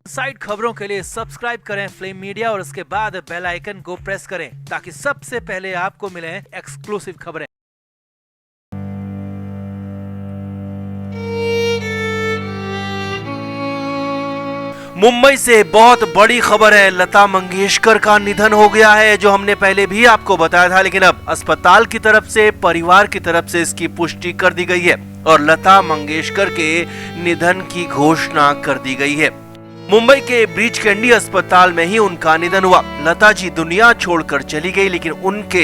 Side खबरों के लिए सब्सक्राइब करें फ्लेम मीडिया और उसके बाद बेल आइकन को प्रेस करें ताकि सबसे पहले आपको मिले एक्सक्लूसिव खबरें। मुंबई से बहुत बड़ी खबर है। लता मंगेशकर का निधन हो गया है, जो हमने पहले भी आपको बताया था, लेकिन अब अस्पताल की तरफ से, परिवार की तरफ से इसकी पुष्टि कर दी गई है और लता मंगेशकर के निधन की घोषणा कर दी गई है। मुंबई के ब्रीच कैंडी अस्पताल में ही उनका निधन हुआ। लता जी दुनिया छोड़कर चली गई, लेकिन उनके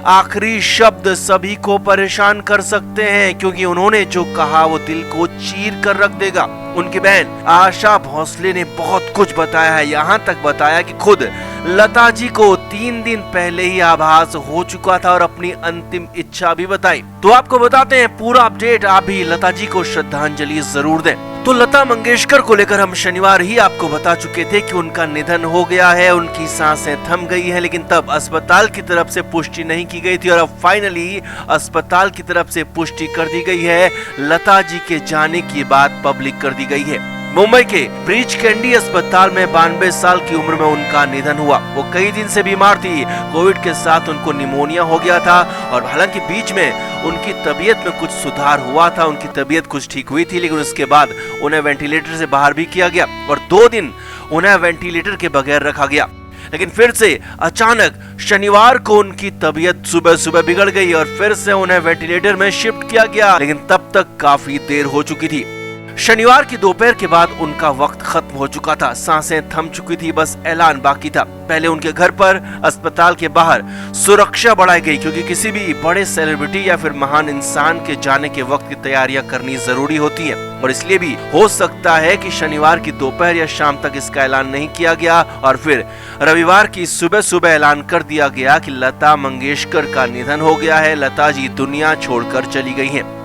आखिरी शब्द सभी को परेशान कर सकते हैं, क्योंकि उन्होंने जो कहा वो दिल को चीर कर रख देगा। उनकी बहन आशा भोसले ने बहुत कुछ बताया है, यहाँ तक बताया कि खुद लता जी को 3 दिन पहले ही आभास हो चुका था और अपनी अंतिम इच्छा भी बताई। तो आपको बताते हैं पूरा अपडेट, आप भी लता जी को श्रद्धांजलि जरूर दें। तो लता मंगेशकर को लेकर हम शनिवार ही आपको बता चुके थे कि उनका निधन हो गया है, उनकी सांसें थम गई हैं, लेकिन तब अस्पताल की तरफ से पुष्टि नहीं की गई थी और अब फाइनली अस्पताल की तरफ से पुष्टि कर दी गई है। लता जी के जाने की बात पब्लिक कर दी गई है। मुंबई के ब्रीच कैंडी अस्पताल में 92 साल की उम्र में उनका निधन हुआ। वो कई दिन से बीमार थी, कोविड के साथ उनको निमोनिया हो गया था और हालांकि बीच में उनकी तबीयत में कुछ सुधार हुआ था, उनकी तबीयत कुछ ठीक हुई थी, लेकिन उसके बाद उन्हें वेंटिलेटर से बाहर भी किया गया और 2 दिन उन्हें वेंटिलेटर के बगैर रखा गया। लेकिन फिर से अचानक शनिवार को उनकी तबीयत सुबह सुबह बिगड़ गई और फिर से उन्हें वेंटिलेटर में शिफ्ट किया गया, लेकिन तब तक काफी देर हो चुकी थी। शनिवार की दोपहर के बाद उनका वक्त खत्म हो चुका था, सांसें थम चुकी थी, बस ऐलान बाकी था। पहले उनके घर पर, अस्पताल के बाहर सुरक्षा बढ़ाई गई, क्योंकि किसी भी बड़े सेलिब्रिटी या फिर महान इंसान के जाने के वक्त की तैयारियां करनी जरूरी होती हैं और इसलिए भी हो सकता है कि शनिवार की दोपहर या शाम तक इसका ऐलान नहीं किया गया और फिर रविवार की सुबह सुबह ऐलान कर दिया गया कि लता मंगेशकर का निधन हो गया है, लता जी दुनिया छोड़कर चली गई हैं।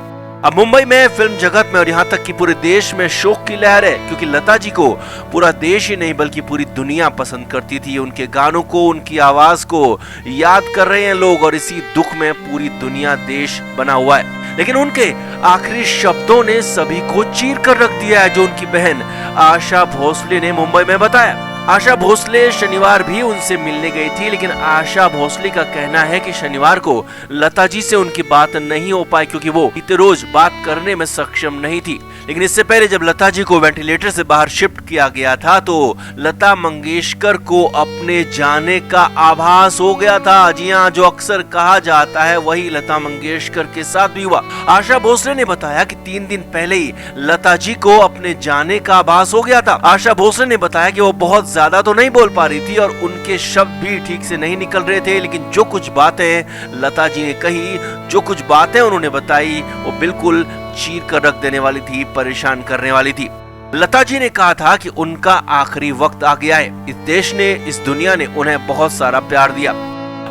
अब मुंबई में, फिल्म जगत में और यहाँ तक कि पूरे देश में शोक की लहर है, क्योंकि लता जी को पूरा देश ही नहीं बल्कि पूरी दुनिया पसंद करती थी। उनके गानों को, उनकी आवाज को याद कर रहे हैं लोग और इसी दुख में पूरी दुनिया देश बना हुआ है। लेकिन उनके आखिरी शब्दों ने सभी को चीर कर रख दिया है, जो उनकी बहन आशा भोसले ने मुंबई में बताया। आशा भोसले शनिवार भी उनसे मिलने गई थी, लेकिन आशा भोसले का कहना है कि शनिवार को लता जी से उनकी बात नहीं हो पाई, क्योंकि वो बीते रोज बात करने में सक्षम नहीं थी। लेकिन इससे पहले जब लता जी को वेंटिलेटर से बाहर शिफ्ट किया गया था तो लता मंगेशकर को अपने जाने का आभास हो गया था। जी हाँ, जो अक्सर कहा जाता है वही लता मंगेशकर के साथ भी हुआ। आशा भोसले ने बताया कि 3 दिन पहले ही लता जी को अपने जाने का आभास हो गया था। आशा भोसले ने बताया कि वो बहुत ज्यादा तो नहीं बोल पा रही थी और उनके शब्द भी ठीक से नहीं निकल रहे थे, लेकिन जो कुछ बातें लता जी ने कही, जो कुछ बातें उन्होंने बताई, वो बिल्कुल चीर कर रख देने वाली थी, परेशान करने वाली थी। लता जी ने कहा था कि उनका आखिरी वक्त आ गया है, इस देश ने, इस दुनिया ने उन्हें बहुत सारा प्यार दिया।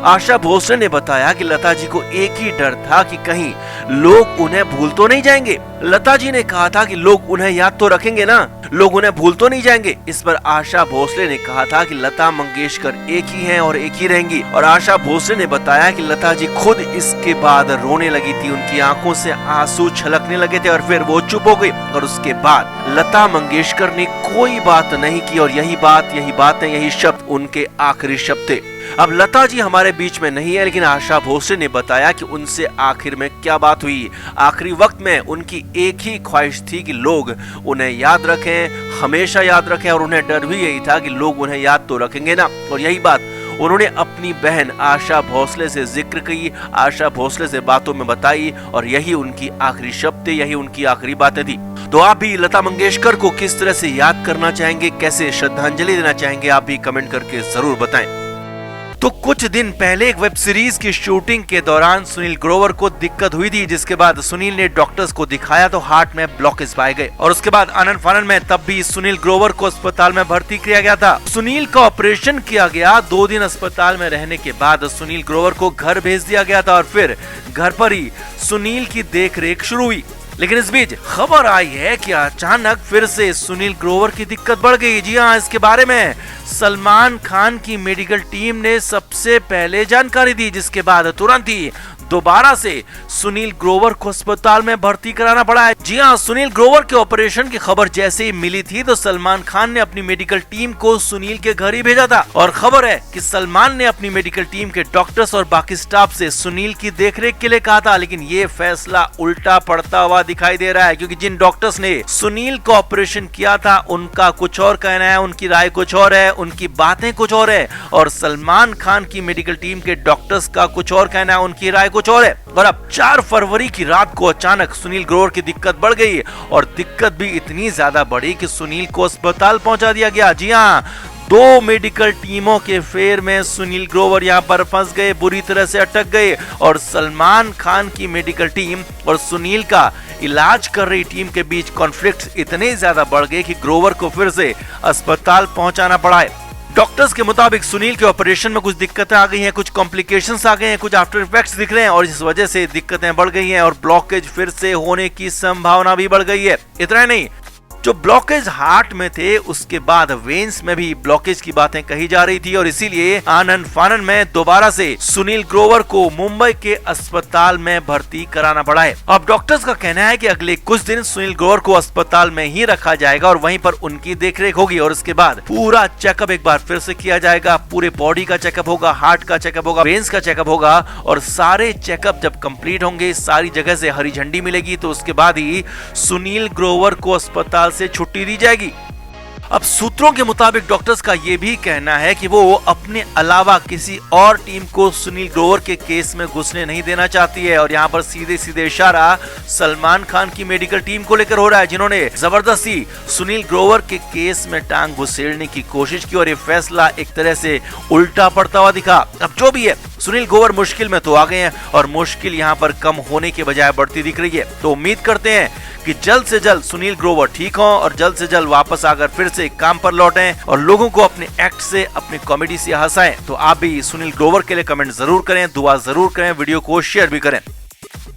आशा भोसले ने बताया कि लता जी को एक ही डर था कि कहीं लोग उन्हें भूल तो नहीं जाएंगे। लता जी ने कहा था कि लोग उन्हें याद तो रखेंगे ना, लोग उन्हें भूल तो नहीं जाएंगे। इस पर आशा भोसले ने कहा था कि लता मंगेशकर एक ही हैं और एक ही रहेंगी। और आशा भोसले ने बताया कि लता जी खुद इसके बाद रोने लगी थी, उनकी आंखों से आंसू छलकने लगे थे और फिर वो चुप हो गई और उसके बाद लता मंगेशकर ने कोई बात नहीं की और यही बातें, यही शब्द उनके आखिरी शब्द थे। अब लता जी हमारे बीच में नहीं है, लेकिन आशा भोसले ने बताया कि उनसे आखिर में क्या बात हुई। आखिरी वक्त में उनकी एक ही ख्वाहिश थी कि लोग उन्हें याद रखें, हमेशा याद रखें, और उन्हें डर भी यही था कि लोग उन्हें याद तो रखेंगे ना। और यही बात उन्होंने अपनी बहन आशा भोसले से जिक्र की, आशा भोसले से बातों में बताई और यही उनकी आखिरी शब्द थे, यही उनकी आखिरी बातें थी। तो आप भी लता मंगेशकर को किस तरह से याद करना चाहेंगे, कैसे श्रद्धांजलि देना चाहेंगे, आप भी कमेंट करके जरूर बताएं। तो कुछ दिन पहले एक वेब सीरीज की शूटिंग के दौरान सुनील ग्रोवर को दिक्कत हुई थी, जिसके बाद सुनील ने डॉक्टर्स को दिखाया तो हार्ट में ब्लॉकेज पाए गए और उसके बाद आनन फानन में तब भी सुनील ग्रोवर को अस्पताल में भर्ती किया गया था। सुनील का ऑपरेशन किया गया, 2 दिन अस्पताल में रहने के बाद सुनील ग्रोवर को घर भेज दिया गया था और फिर घर पर ही सुनील की देखरेख शुरू हुई। लेकिन इस बीच खबर आई है कि अचानक फिर से सुनील ग्रोवर की दिक्कत बढ़ गई। जी हाँ, इसके बारे में सलमान खान की मेडिकल टीम ने सबसे पहले जानकारी दी, जिसके बाद तुरंत ही दोबारा से सुनील ग्रोवर को अस्पताल में भर्ती कराना पड़ा है। जी हाँ, सुनील ग्रोवर के ऑपरेशन की खबर जैसे ही मिली थी तो सलमान खान ने अपनी मेडिकल टीम को सुनील के घर ही भेजा था और खबर है कि सलमान ने अपनी मेडिकल टीम के डॉक्टर्स और बाकी स्टाफ से सुनील की देखरेख के लिए कहा था, लेकिन ये फैसला उल्टा पड़ता हुआ दिखाई दे रहा है क्योंकि जिन डॉक्टर्स ने सुनील का ऑपरेशन किया था उनका कुछ और कहना है, उनकी राय कुछ और है, उनकी बातें कुछ और है और सलमान खान की मेडिकल टीम के डॉक्टर्स का कुछ और कहना है, उनकी राय कुछ और है। और अब 4 फरवरी की रात को अचानक सुनील ग्रोवर की दिक्कत बढ़ गई और दिक्कत भी इतनी ज्यादा बढ़ी कि सुनील को अस्पताल पहुंचा दिया गया। जी हाँ, 2 मेडिकल टीमों के फेर में सुनील ग्रोवर यहाँ पर फंस गए, बुरी तरह से अटक गए और सलमान खान की मेडिकल टीम और सुनील का इलाज कर रही टीम के बीच कॉन्फ्लिक्ट इतने ज्यादा बढ़ गए कि ग्रोवर को फिर से अस्पताल पहुंचाना पड़ा है। डॉक्टर्स के मुताबिक सुनील के ऑपरेशन में कुछ दिक्कतें आ गई हैं, कुछ कॉम्प्लिकेशंस आ गए हैं, कुछ आफ्टर इफेक्ट्स दिख रहे हैं और इस वजह से दिक्कतें बढ़ गई हैं और ब्लॉकेज फिर से होने की संभावना भी बढ़ गई है। इतना नहीं, जो ब्लॉकेज हार्ट में थे उसके बाद वेन्स में भी ब्लॉकेज की बातें कही जा रही थी और इसीलिए आनन फानन में दोबारा से सुनील ग्रोवर को मुंबई के अस्पताल में भर्ती कराना पड़ा है। अब डॉक्टर्स का कहना है कि अगले कुछ दिन सुनील ग्रोवर को अस्पताल में ही रखा जाएगा और वहीं पर उनकी देखरेख होगी और उसके बाद पूरा चेकअप एक बार फिर से किया जाएगा। पूरे बॉडी का चेकअप होगा, हार्ट का चेकअप होगा, वेन्स का चेकअप होगा और सारे चेकअप जब कंप्लीट होंगे, सारी जगह से हरी झंडी मिलेगी तो उसके बाद ही सुनील ग्रोवर को अस्पताल से छुट्टी दी जाएगी। अब सूत्रों के मुताबिक डॉक्टर्स का यह भी कहना है कि वो अपने अलावा किसी और टीम को सुनील ग्रोवर के केस में घुसने नहीं देना चाहती है और यहाँ पर सीधे सीधे इशारा सलमान खान की मेडिकल टीम को लेकर हो रहा है, जिन्होंने जबरदस्ती सुनील ग्रोवर के केस में टांग घुसेड़ने की कोशिश की और ये फैसला एक तरह से उल्टा पड़ता हुआ दिखा। अब जो भी है, सुनील ग्रोवर मुश्किल में तो आ गए हैं और मुश्किल यहाँ पर कम होने के बजाय बढ़ती दिख रही है। तो उम्मीद करते हैं कि जल्द से जल्द सुनील ग्रोवर ठीक हों और जल्द से जल्द वापस आकर फिर से काम पर लौटें और लोगों को अपने एक्ट से, अपनी कॉमेडी से हंसाएं। तो आप भी सुनील ग्रोवर के लिए कमेंट जरूर करें, दुआ जरूर करें, वीडियो को शेयर भी करें।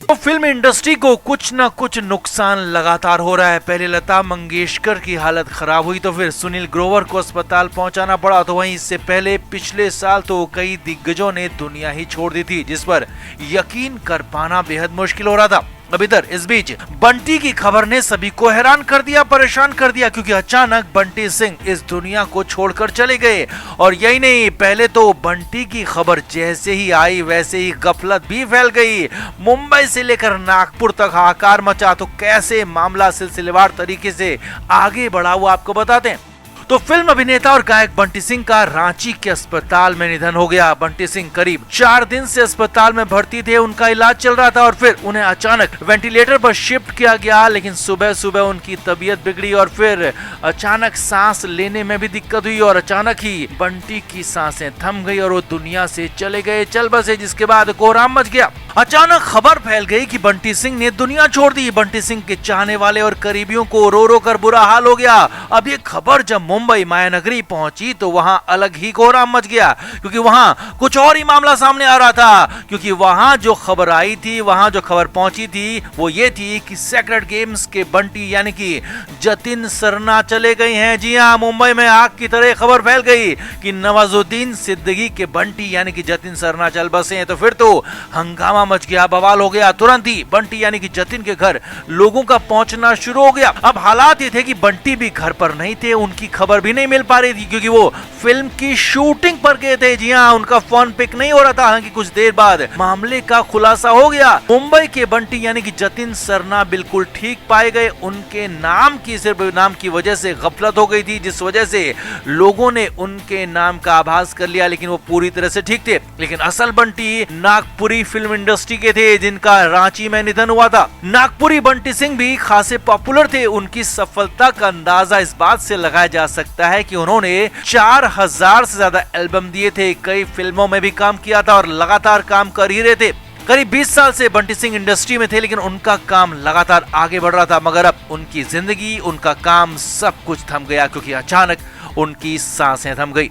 तो फिल्म इंडस्ट्री को कुछ न कुछ नुकसान लगातार हो रहा है। पहले लता मंगेशकर की हालत खराब हुई तो फिर सुनील ग्रोवर को अस्पताल पहुंचाना पड़ा, तो वहीं इससे पहले पिछले साल तो कई दिग्गजों ने दुनिया ही छोड़ दी थी, जिस पर यकीन कर पाना बेहद मुश्किल हो रहा था। अब इधर इस बीच बंटी की खबर ने सभी को हैरान कर दिया, परेशान कर दिया, क्योंकि अचानक बंटी सिंह इस दुनिया को छोड़कर चले गए। और यही नहीं, पहले तो बंटी की खबर जैसे ही आई वैसे ही गफलत भी फैल गई। मुंबई से लेकर नागपुर तक हाहाकार मचा। तो कैसे मामला सिलसिलेवार तरीके से आगे बढ़ा वो आपको बताते हैं। तो फिल्म अभिनेता और गायक बंटी सिंह का रांची के अस्पताल में निधन हो गया। बंटी सिंह करीब 4 दिन से अस्पताल में भर्ती थे, उनका इलाज चल रहा था और फिर उन्हें अचानक वेंटिलेटर पर शिफ्ट किया गया, लेकिन सुबह सुबह उनकी तबीयत बिगड़ी और फिर अचानक सांस लेने में भी दिक्कत हुई और अचानक ही बंटी की सांसें थम गई और वो दुनिया से चले गए, चल बसे, जिसके बाद कोहराम मच गया। अचानक खबर फैल गई कि बंटी सिंह ने दुनिया छोड़ दी। बंटी सिंह के चाहने वाले और करीबियों को रो रो कर बुरा हाल हो गया। अब ये खबर जब मुंबई मायानगरी पहुंची तो वहां अलग ही कोहराम मच गया, क्योंकि वहां कुछ और ही मामला सामने आ रहा था। क्योंकि वहां जो खबर आई थी, वहां जो खबर पहुंची थी वो ये थी कि सेक्रेड गेम्स के बंटी यानी कि जतिन सरना चले गए हैं। जी हां, मुंबई में आग की तरह खबर फैल गई कि नवाजुद्दीन सिद्दीकी के बंटी यानी कि जतिन सरना चल बसे हैं। तो फिर तो हंगामा मच गया, बवाल हो गया। तुरंत ही बंटी यानी कि जतिन के घर लोगों का पहुंचना शुरू हो गया। अब हालात ये थे कि बंटी भी घर पर नहीं थे, उनकी खबर भी नहीं मिल पा रही थी क्योंकि वो फिल्म की शूटिंग पर गए थे। जी हाँ, उनका फोन पिक नहीं हो रहा था। हालांकि कुछ देर बाद मामले का खुलासा हो गया। मुंबई के बंटी यानी कि जतिन सरना बिल्कुल ठीक पाए गए। उनके नाम की, सिर्फ नाम की वजह से गफलत हो गई थी, जिस वजह से लोगों ने उनके नाम का आभास कर लिया, लेकिन वो पूरी तरह से ठीक थे। लेकिन असल बंटी नागपुरी फिल्म इंडस्ट्री के थे, जिनका रांची में निधन हुआ था। नागपुरी बंटी सिंह भी खासे पॉपुलर थे। उनकी सफलता का अंदाजा इस बात से लगाया जा सकता है कि उन्होंने 4000 से ज्यादा एल्बम दिए थे, कई फिल्मों में भी काम किया था और लगातार काम कर ही रहे थे। करीब 20 साल से बंटी सिंह इंडस्ट्री में थे, लेकिन उनका काम लगातार आगे बढ़ रहा था। मगर अब उनकी जिंदगी, उनका काम, सब कुछ थम गया क्योंकि अचानक उनकी सांसें थम गई।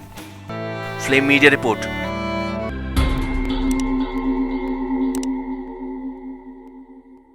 Flame media report.